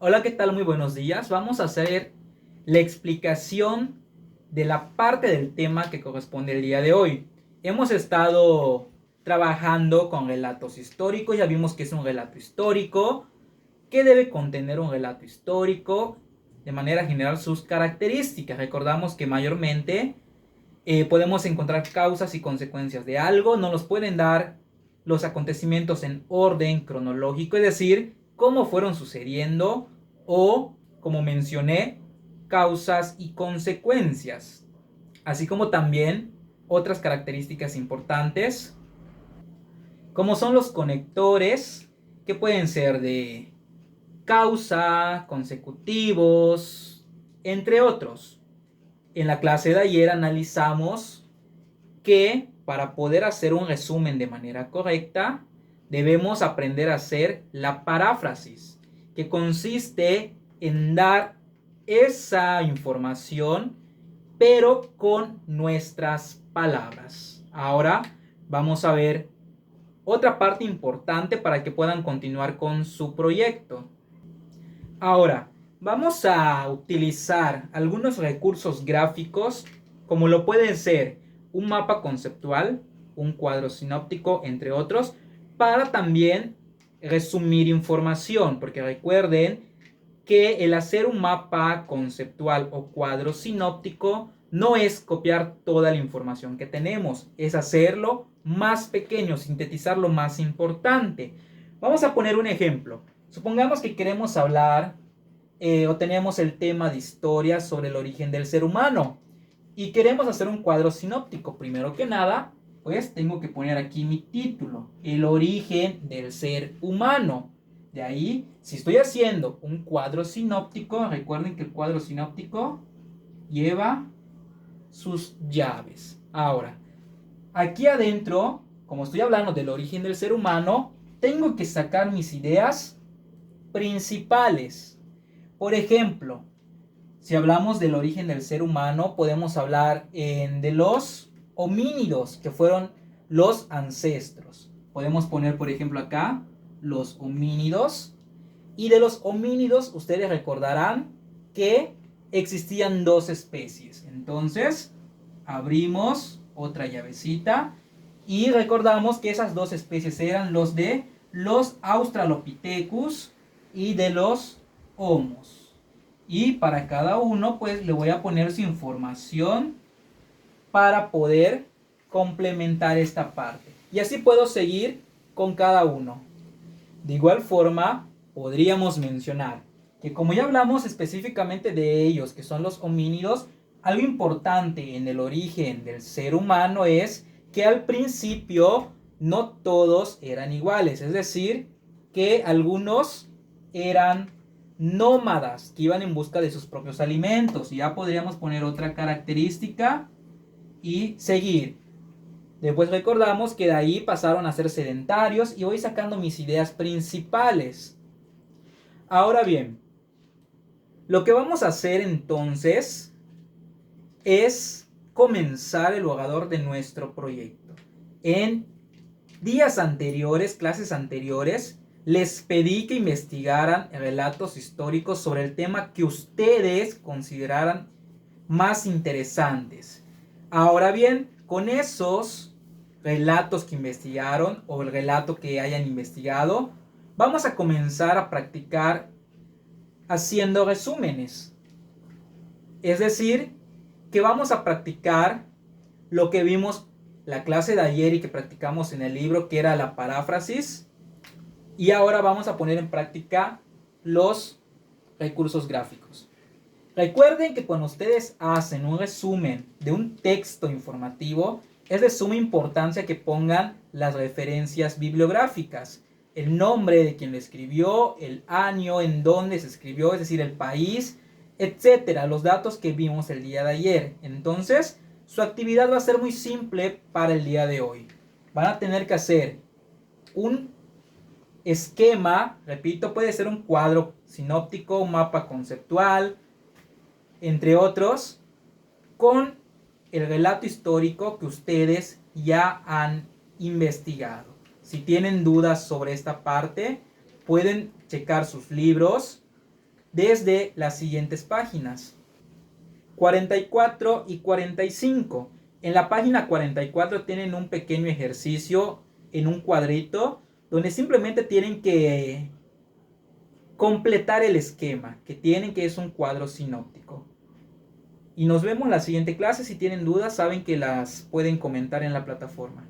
Hola, ¿qué tal? Muy buenos días. Vamos a hacer la explicación de la parte del tema que corresponde el día de hoy. Hemos estado trabajando con relatos históricos, ya vimos que es un relato histórico, qué debe contener un relato histórico, de manera general sus características. Recordamos que mayormente podemos encontrar causas y consecuencias de algo, no nos pueden dar los acontecimientos en orden cronológico, es decir, cómo fueron sucediendo o, como mencioné, causas y consecuencias, así como también otras características importantes, como son los conectores, que pueden ser de causa, consecutivos, entre otros. En la clase de ayer analizamos que para poder hacer un resumen de manera correcta, debemos aprender a hacer la paráfrasis, que consiste en dar esa información, pero con nuestras palabras. Ahora vamos a ver otra parte importante para que puedan continuar con su proyecto. Ahora, vamos a utilizar algunos recursos gráficos, como lo pueden ser un mapa conceptual, un cuadro sinóptico, entre otros, para también resumir información, porque recuerden que el hacer un mapa conceptual o cuadro sinóptico no es copiar toda la información que tenemos, es hacerlo más pequeño, sintetizar lo más importante. Vamos a poner un ejemplo. Supongamos que queremos hablar o tenemos el tema de historia sobre el origen del ser humano y queremos hacer un cuadro sinóptico. Primero que nada, pues tengo que poner aquí mi título, el origen del ser humano. De ahí, si estoy haciendo un cuadro sinóptico, recuerden que el cuadro sinóptico lleva sus llaves. Ahora, aquí adentro, como estoy hablando del origen del ser humano, tengo que sacar mis ideas principales. Por ejemplo, si hablamos del origen del ser humano, podemos hablar de los homínidos, que fueron los ancestros. Podemos poner, por ejemplo, acá los homínidos. Y de los homínidos, ustedes recordarán que existían dos especies. Entonces, abrimos otra llavecita y recordamos que esas dos especies eran los de los Australopithecus y de los Homos. Y para cada uno, pues le voy a poner su información para poder complementar esta parte. Y así puedo seguir con cada uno. De igual forma, podríamos mencionar que como ya hablamos específicamente de ellos, que son los homínidos, algo importante en el origen del ser humano es que al principio no todos eran iguales, es decir, que algunos eran nómadas, que iban en busca de sus propios alimentos. Y ya podríamos poner otra característica y seguir. Después recordamos que de ahí pasaron a ser sedentarios y voy sacando mis ideas principales. Ahora bien, lo que vamos a hacer entonces es comenzar el borrador de nuestro proyecto. En días anteriores, clases anteriores, les pedí que investigaran relatos históricos sobre el tema que ustedes consideraran más interesantes. Ahora bien, con esos relatos que investigaron o el relato que hayan investigado, vamos a comenzar a practicar haciendo resúmenes. Es decir, que vamos a practicar lo que vimos la clase de ayer y que practicamos en el libro, que era la paráfrasis. Y ahora vamos a poner en práctica los recursos gráficos. Recuerden que cuando ustedes hacen un resumen de un texto informativo, es de suma importancia que pongan las referencias bibliográficas, el nombre de quien lo escribió, el año en donde se escribió, es decir, el país, etcétera, los datos que vimos el día de ayer. Entonces, su actividad va a ser muy simple para el día de hoy. Van a tener que hacer un esquema, repito, puede ser un cuadro sinóptico, un mapa conceptual, entre otros, con el relato histórico que ustedes ya han investigado. Si tienen dudas sobre esta parte, pueden checar sus libros desde las siguientes páginas, 44 y 45. En la página 44 tienen un pequeño ejercicio en un cuadrito donde simplemente tienen que completar el esquema que es un cuadro sinóptico. Y nos vemos en la siguiente clase. Si tienen dudas, saben que las pueden comentar en la plataforma.